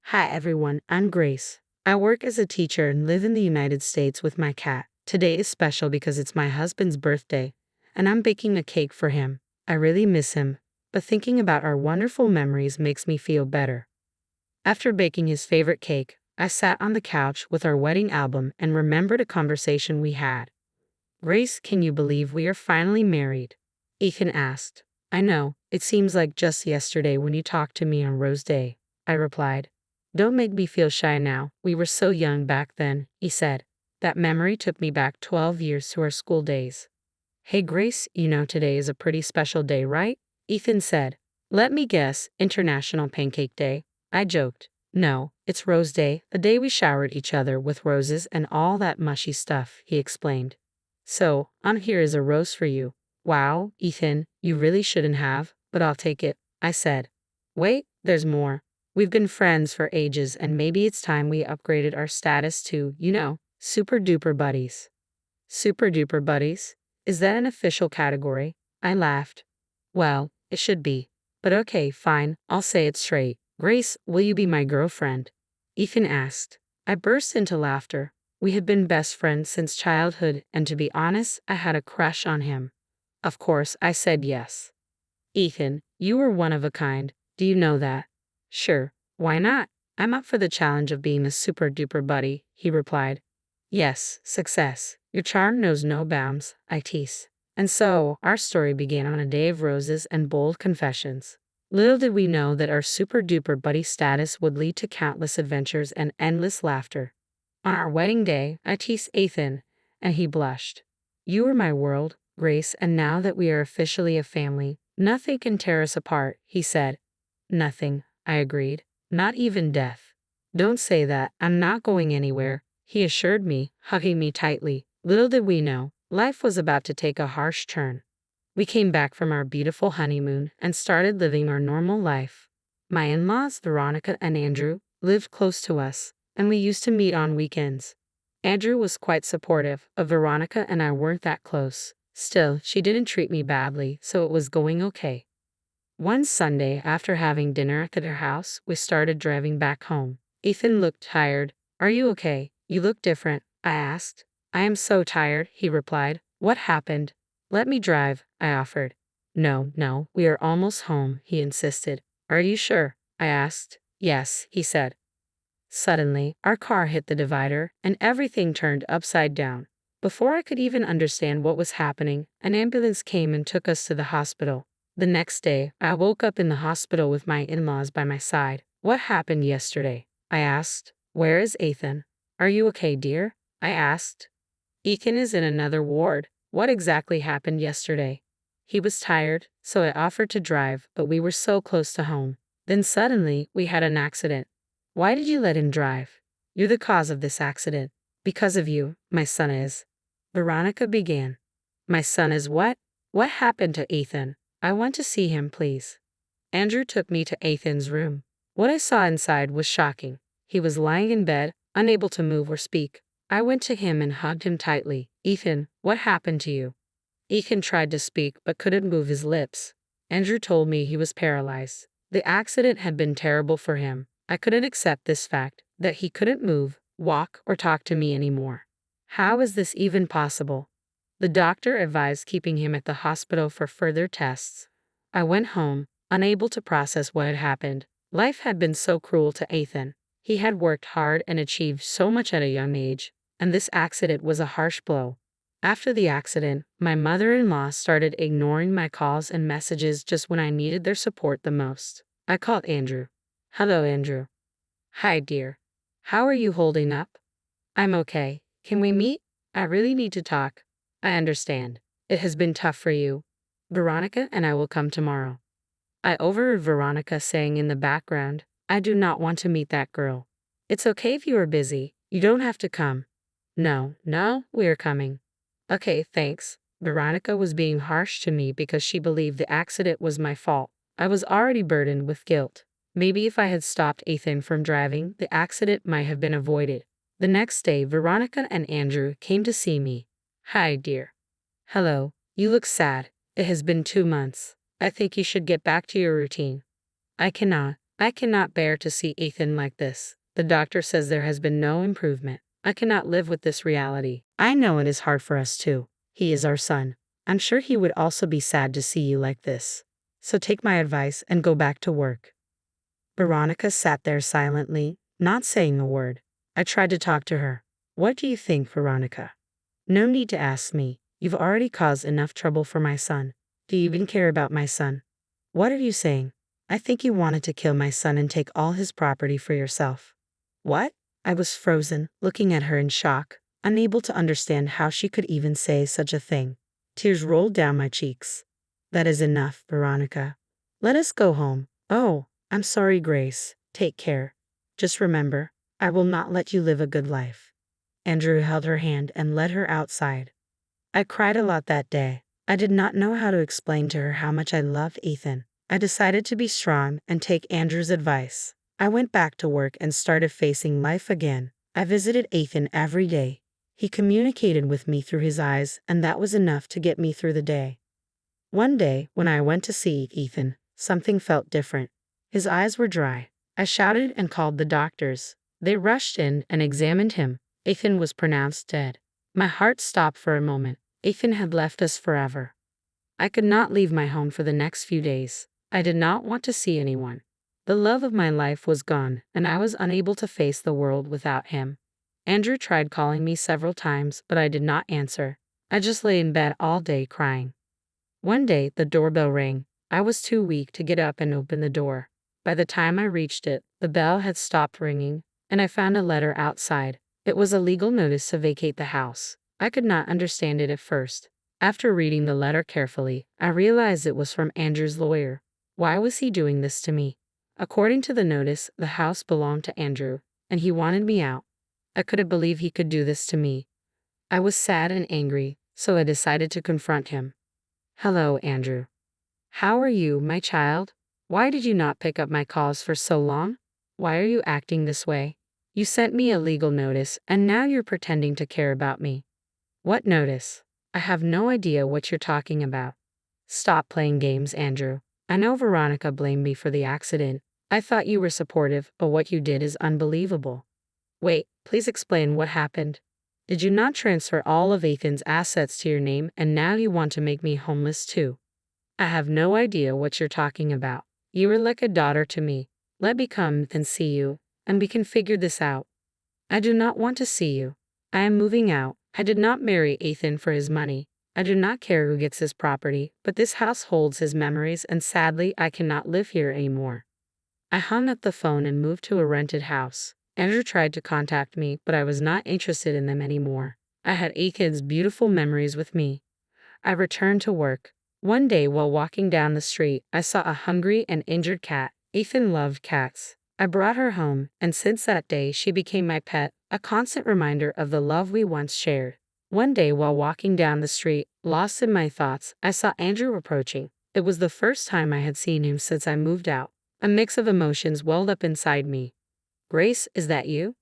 Hi everyone, I'm Grace. I work as a teacher and live in the United States with my cat. Today is special because it's my husband's birthday, and I'm baking a cake for him. I really miss him, but thinking about our wonderful memories makes me feel better. After baking his favorite cake, I sat on the couch with our wedding album and remembered a conversation we had. Grace, can you believe we are finally married? Ethan asked. I know, it seems like just yesterday when you talked to me on Rose Day, I replied. Don't make me feel shy now, we were so young back then, he said. That memory took me back 12 years to our school days. Hey Grace, you know today is a pretty special day, right? Ethan said. Let me guess, International Pancake Day. I joked. No, it's Rose Day, the day we showered each other with roses and all that mushy stuff, he explained. So, on here is a rose for you. Wow, Ethan, you really shouldn't have, but I'll take it, I said. Wait, there's more. We've been friends for ages and maybe it's time we upgraded our status to, super duper buddies. Super duper buddies? Is that an official category? I laughed. Well, it should be. But okay, fine, I'll say it straight. Grace, will you be my girlfriend? Ethan asked. I burst into laughter. We had been best friends since childhood, and to be honest, I had a crush on him. Of course, I said yes. Ethan, you were one of a kind. Do you know that? Sure, why not? I'm up for the challenge of being a super duper buddy, he replied. Yes, success. Your charm knows no bounds, I tease. And so, our story began on a day of roses and bold confessions. Little did we know that our super duper buddy status would lead to countless adventures and endless laughter. On our wedding day, I teased Ethan, and he blushed. You were my world, Grace, and now that we are officially a family, nothing can tear us apart, he said. Nothing, I agreed. Not even death. Don't say that, I'm not going anywhere, he assured me, hugging me tightly. Little did we know, life was about to take a harsh turn. We came back from our beautiful honeymoon and started living our normal life. My in-laws, Veronica and Andrew, lived close to us, and we used to meet on weekends. Andrew was quite supportive of Veronica and I weren't that close. Still, she didn't treat me badly, so it was going okay. One Sunday, after having dinner at their house, we started driving back home. Ethan looked tired. Are you okay? You look different, I asked. I am so tired, he replied. What happened? Let me drive, I offered. No, we are almost home, he insisted. Are you sure? I asked. Yes, he said. Suddenly, our car hit the divider, and everything turned upside down. Before I could even understand what was happening, an ambulance came and took us to the hospital. The next day, I woke up in the hospital with my in-laws by my side. What happened yesterday? I asked. Where is Ethan? Are you okay, dear? I asked. Ethan is in another ward. What exactly happened yesterday? He was tired, so I offered to drive, but we were so close to home. Then suddenly, we had an accident. Why did you let him drive? You're the cause of this accident. Because of you, my son is. Veronica began. My son is what? What happened to Ethan? I want to see him, please. Andrew took me to Ethan's room. What I saw inside was shocking. He was lying in bed, unable to move or speak. I went to him and hugged him tightly. Ethan, what happened to you? Ethan tried to speak but couldn't move his lips. Andrew told me he was paralyzed. The accident had been terrible for him. I couldn't accept this fact, that he couldn't move, walk, or talk to me anymore. How is this even possible? The doctor advised keeping him at the hospital for further tests. I went home, unable to process what had happened. Life had been so cruel to Ethan. He had worked hard and achieved so much at a young age, and this accident was a harsh blow. After the accident, my mother-in-law started ignoring my calls and messages just when I needed their support the most. I called Andrew. Hello, Andrew. Hi, dear. How are you holding up? I'm okay. Can we meet? I really need to talk. I understand. It has been tough for you. Veronica and I will come tomorrow. I overheard Veronica saying in the background, I do not want to meet that girl. It's okay if you are busy. You don't have to come. No, we are coming. Okay, thanks. Veronica was being harsh to me because she believed the accident was my fault. I was already burdened with guilt. Maybe if I had stopped Ethan from driving, the accident might have been avoided. The next day, Veronica and Andrew came to see me. Hi, dear. Hello. You look sad. It has been 2 months. I think you should get back to your routine. I cannot. I cannot bear to see Ethan like this. The doctor says there has been no improvement. I cannot live with this reality. I know it is hard for us too. He is our son. I'm sure he would also be sad to see you like this. So take my advice and go back to work." Veronica sat there silently, not saying a word. I tried to talk to her. "What do you think, Veronica?" "No need to ask me. You've already caused enough trouble for my son. Do you even care about my son?" "What are you saying?" "I think you wanted to kill my son and take all his property for yourself." "What?" I was frozen, looking at her in shock, unable to understand how she could even say such a thing. Tears rolled down my cheeks. "That is enough, Veronica. Let us go home." "Oh, I'm sorry, Grace. Take care. Just remember, I will not let you live a good life." Andrew held her hand and led her outside. I cried a lot that day. I did not know how to explain to her how much I loved Ethan. I decided to be strong and take Andrew's advice. I went back to work and started facing life again. I visited Ethan every day. He communicated with me through his eyes, and that was enough to get me through the day. One day, when I went to see Ethan, something felt different. His eyes were dry. I shouted and called the doctors. They rushed in and examined him. Ethan was pronounced dead. My heart stopped for a moment. Ethan had left us forever. I could not leave my home for the next few days. I did not want to see anyone. The love of my life was gone, and I was unable to face the world without him. Andrew tried calling me several times, but I did not answer. I just lay in bed all day crying. One day, the doorbell rang. I was too weak to get up and open the door. By the time I reached it, the bell had stopped ringing, and I found a letter outside. It was a legal notice to vacate the house. I could not understand it at first. After reading the letter carefully, I realized it was from Andrew's lawyer. Why was he doing this to me? According to the notice, the house belonged to Andrew, and he wanted me out. I couldn't believe he could do this to me. I was sad and angry, so I decided to confront him. "Hello, Andrew. How are you, my child? Why did you not pick up my calls for so long? Why are you acting this way? You sent me a legal notice, and now you're pretending to care about me." "What notice? I have no idea what you're talking about." "Stop playing games, Andrew. I know Veronica blamed me for the accident. I thought you were supportive, but what you did is unbelievable." "Wait, please explain what happened. Did you not transfer all of Ethan's assets to your name and now you want to make me homeless too?" "I have no idea what you're talking about. You were like a daughter to me. Let me come and see you, and we can figure this out." "I do not want to see you. I am moving out. I did not marry Ethan for his money. I do not care who gets his property, but this house holds his memories, and sadly, I cannot live here anymore." I hung up the phone and moved to a rented house. Andrew tried to contact me, but I was not interested in them anymore. I had Ethan's beautiful memories with me. I returned to work. One day, while walking down the street, I saw a hungry and injured cat. Ethan loved cats. I brought her home, and since that day, she became my pet, a constant reminder of the love we once shared. One day, while walking down the street, lost in my thoughts, I saw Andrew approaching. It was the first time I had seen him since I moved out. A mix of emotions welled up inside me. "Grace, is that you?"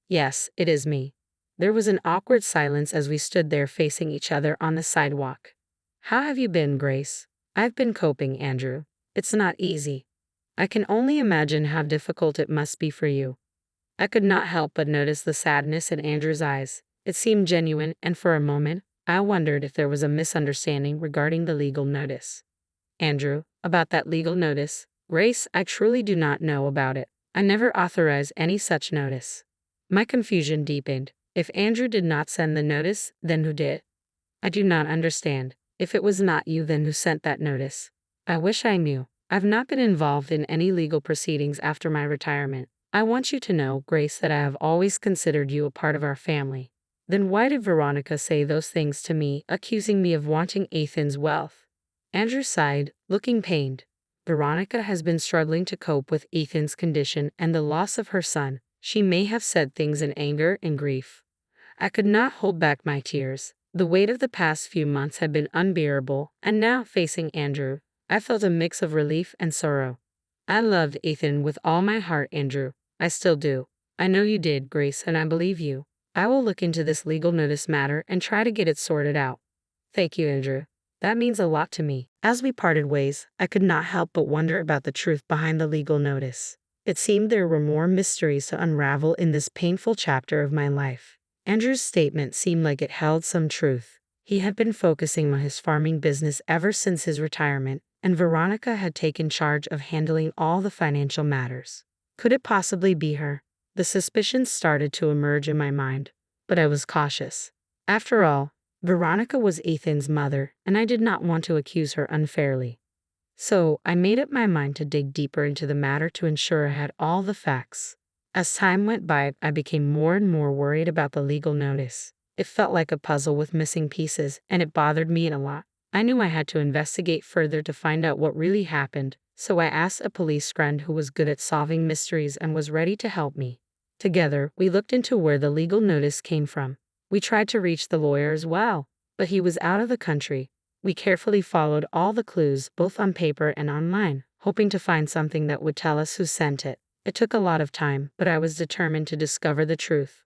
"Yes, it is me." There was an awkward silence as we stood there facing each other on the sidewalk. "How have you been, Grace?" "I've been coping, Andrew. It's not easy." "I can only imagine how difficult it must be for you." I could not help but notice the sadness in Andrew's eyes. It seemed genuine, and for a moment, I wondered if there was a misunderstanding regarding the legal notice. "Andrew, about that legal notice, Grace, I truly do not know about it. I never authorized any such notice." My confusion deepened. If Andrew did not send the notice, then who did? "I do not understand. If it was not you, then who sent that notice?" "I wish I knew. I've not been involved in any legal proceedings after my retirement. I want you to know, Grace, that I have always considered you a part of our family." "Then why did Veronica say those things to me, accusing me of wanting Ethan's wealth?" Andrew sighed, looking pained. "Veronica has been struggling to cope with Ethan's condition and the loss of her son. She may have said things in anger and grief." I could not hold back my tears. The weight of the past few months had been unbearable, and now, facing Andrew, I felt a mix of relief and sorrow. "I loved Ethan with all my heart, Andrew. I still do." "I know you did, Grace, and I believe you. I will look into this legal notice matter and try to get it sorted out." "Thank you, Andrew." That means a lot to me. As we parted ways, I could not help but wonder about the truth behind the legal notice. It seemed there were more mysteries to unravel in this painful chapter of my life. Andrew's statement seemed like it held some truth. He had been focusing on his farming business ever since his retirement, and Veronica had taken charge of handling all the financial matters. Could it possibly be her? The suspicions started to emerge in my mind, but I was cautious. After all, Veronica was Ethan's mother, and I did not want to accuse her unfairly. So I made up my mind to dig deeper into the matter to ensure I had all the facts. As time went by, I became more and more worried about the legal notice. It felt like a puzzle with missing pieces, and it bothered me a lot. I knew I had to investigate further to find out what really happened, so I asked a police friend who was good at solving mysteries and was ready to help me. Together, we looked into where the legal notice came from. We tried to reach the lawyer as well, but he was out of the country. We carefully followed all the clues, both on paper and online, hoping to find something that would tell us who sent it. It took a lot of time, but I was determined to discover the truth.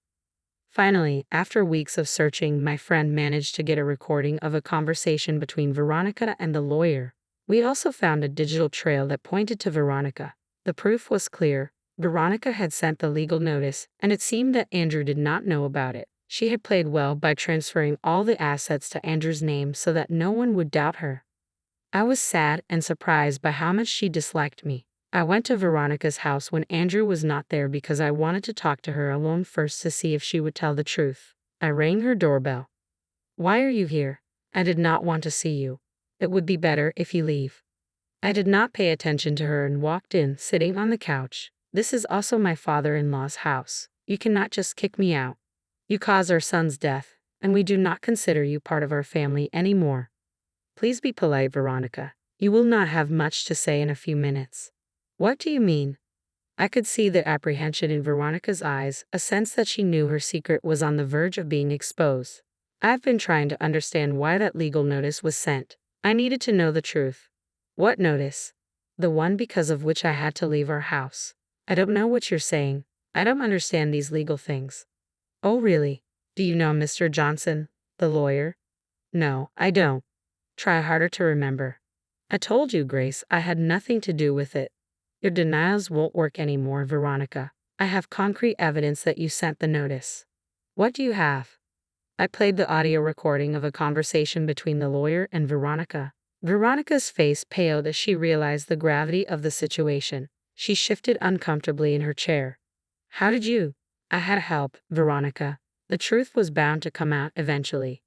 Finally, after weeks of searching, my friend managed to get a recording of a conversation between Veronica and the lawyer. We also found a digital trail that pointed to Veronica. The proof was clear. Veronica had sent the legal notice, and it seemed that Andrew did not know about it. She had played well by transferring all the assets to Andrew's name so that no one would doubt her. I was sad and surprised by how much she disliked me. I went to Veronica's house when Andrew was not there because I wanted to talk to her alone first to see if she would tell the truth. I rang her doorbell. "Why are you here?" "I did not want to see you. It would be better if you leave." I did not pay attention to her and walked in, sitting on the couch. "This is also my father-in-law's house. You cannot just kick me out. You caused our son's death, and we do not consider you part of our family anymore. Please be polite, Veronica. You will not have much to say in a few minutes." "What do you mean?" I could see the apprehension in Veronica's eyes, a sense that she knew her secret was on the verge of being exposed. "I've been trying to understand why that legal notice was sent. I needed to know the truth." "What notice?" "The one because of which I had to leave our house." "I don't know what you're saying. I don't understand these legal things." "Oh, really? Do you know Mr. Johnson, the lawyer?" "No, I don't." "Try harder to remember." "I told you, Grace, I had nothing to do with it." "Your denials won't work anymore, Veronica. I have concrete evidence that you sent the notice." "What do you have?" I played the audio recording of a conversation between the lawyer and Veronica. Veronica's face paled as she realized the gravity of the situation. She shifted uncomfortably in her chair. "How did you?" "I had help, Veronica. The truth was bound to come out eventually."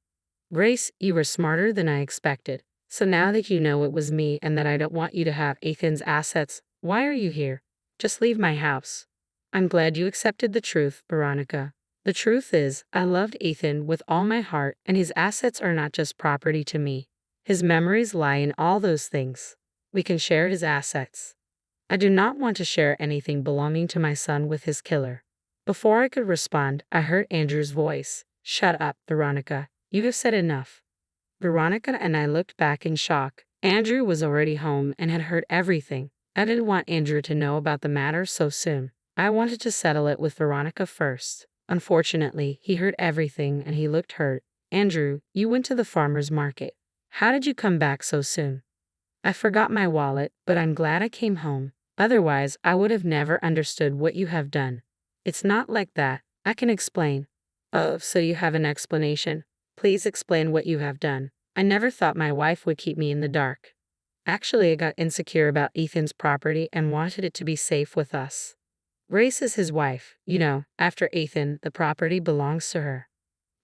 "Grace, you were smarter than I expected. So now that you know it was me and that I don't want you to have Ethan's assets, why are you here? Just leave my house." "I'm glad you accepted the truth, Veronica. The truth is, I loved Ethan with all my heart, and his assets are not just property to me. His memories lie in all those things. We can share his assets. I do not want to share anything belonging to my son with his killer." Before I could respond, I heard Andrew's voice. "Shut up, Veronica. You have said enough." Veronica and I looked back in shock. Andrew was already home and had heard everything. I didn't want Andrew to know about the matter so soon. I wanted to settle it with Veronica first. Unfortunately, he heard everything and he looked hurt. "Andrew, you went to the farmer's market. How did you come back so soon?" "I forgot my wallet, but I'm glad I came home. Otherwise, I would have never understood what you have done." "It's not like that. I can explain." "Oh, so you have an explanation. Please explain what you have done. I never thought my wife would keep me in the dark." "Actually, I got insecure about Ethan's property and wanted it to be safe with us. Grace is his wife. You know, after Ethan, the property belongs to her."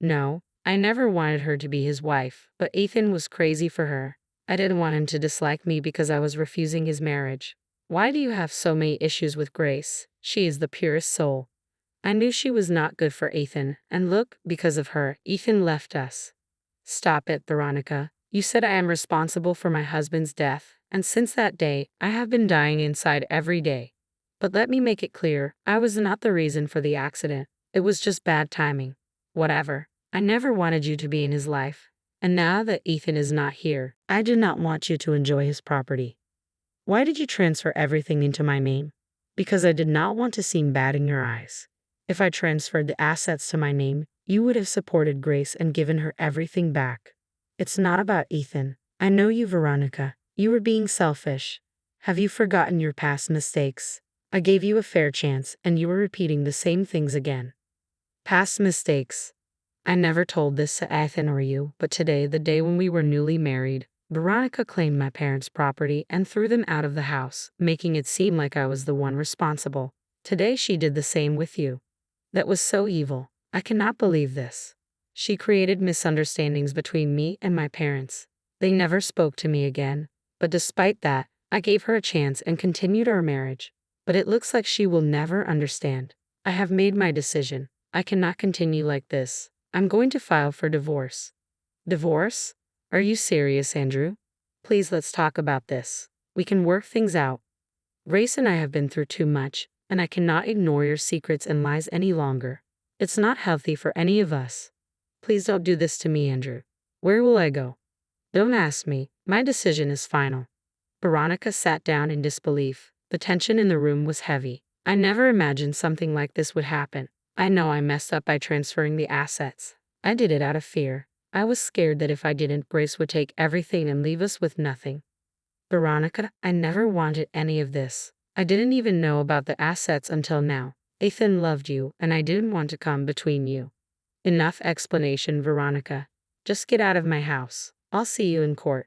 "No, I never wanted her to be his wife, but Ethan was crazy for her. I didn't want him to dislike me because I was refusing his marriage." "Why do you have so many issues with Grace? She is the purest soul." "I knew she was not good for Ethan, and look, because of her, Ethan left us." "Stop it, Veronica. You said I am responsible for my husband's death, and since that day, I have been dying inside every day. But let me make it clear, I was not the reason for the accident. It was just bad timing." "Whatever. I never wanted you to be in his life. And now that Ethan is not here, I do not want you to enjoy his property." "Why did you transfer everything into my name?" "Because I did not want to seem bad in your eyes. If I transferred the assets to my name, you would have supported Grace and given her everything back. It's not about Ethan. I know you, Veronica. You were being selfish. Have you forgotten your past mistakes? I gave you a fair chance, and you were repeating the same things again. Past mistakes. I never told this to Ethan or you, but today, the day when we were newly married, Veronica claimed my parents' property and threw them out of the house, making it seem like I was the one responsible. Today she did the same with you. That was so evil. I cannot believe this. She created misunderstandings between me and my parents. They never spoke to me again, but despite that, I gave her a chance and continued our marriage. But it looks like she will never understand. I have made my decision. I cannot continue like this. I'm going to file for divorce. Divorce? Are you serious, Andrew? Please, let's talk about this. We can work things out. Grace and I have been through too much, and I cannot ignore your secrets and lies any longer. It's not healthy for any of us. Please don't do this to me, Andrew. Where will I go? Don't ask me. My decision is final. Veronica sat down in disbelief. The tension in the room was heavy. I never imagined something like this would happen. I know I messed up by transferring the assets. I did it out of fear. I was scared that if I didn't, Grace would take everything and leave us with nothing. Veronica, I never wanted any of this. I didn't even know about the assets until now. Ethan loved you, and I didn't want to come between you. Enough explanation, Veronica. Just get out of my house. I'll see you in court.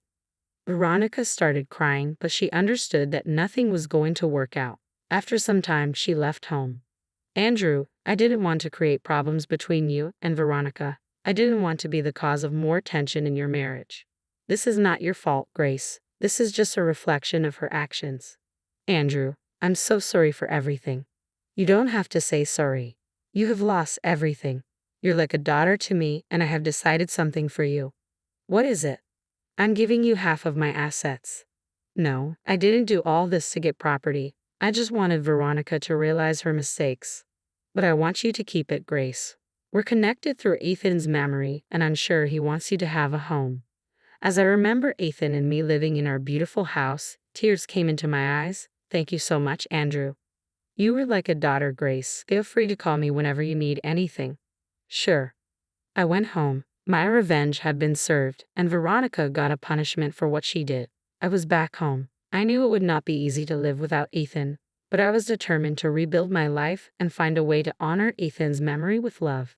Veronica started crying, but she understood that nothing was going to work out. After some time, she left home. Andrew, I didn't want to create problems between you and Veronica. I didn't want to be the cause of more tension in your marriage. This is not your fault, Grace. This is just a reflection of her actions. Andrew, I'm so sorry for everything. You don't have to say sorry. You have lost everything. You're like a daughter to me, and I have decided something for you. What is it? I'm giving you half of my assets. No, I didn't do all this to get property. I just wanted Veronica to realize her mistakes. But I want you to keep it, Grace. We're connected through Ethan's memory, and I'm sure he wants you to have a home. As I remember Ethan and me living in our beautiful house, tears came into my eyes. Thank you so much, Andrew. You were like a daughter, Grace. Feel free to call me whenever you need anything. Sure. I went home. My revenge had been served, and Veronica got a punishment for what she did. I was back home. I knew it would not be easy to live without Ethan, but I was determined to rebuild my life and find a way to honor Ethan's memory with love.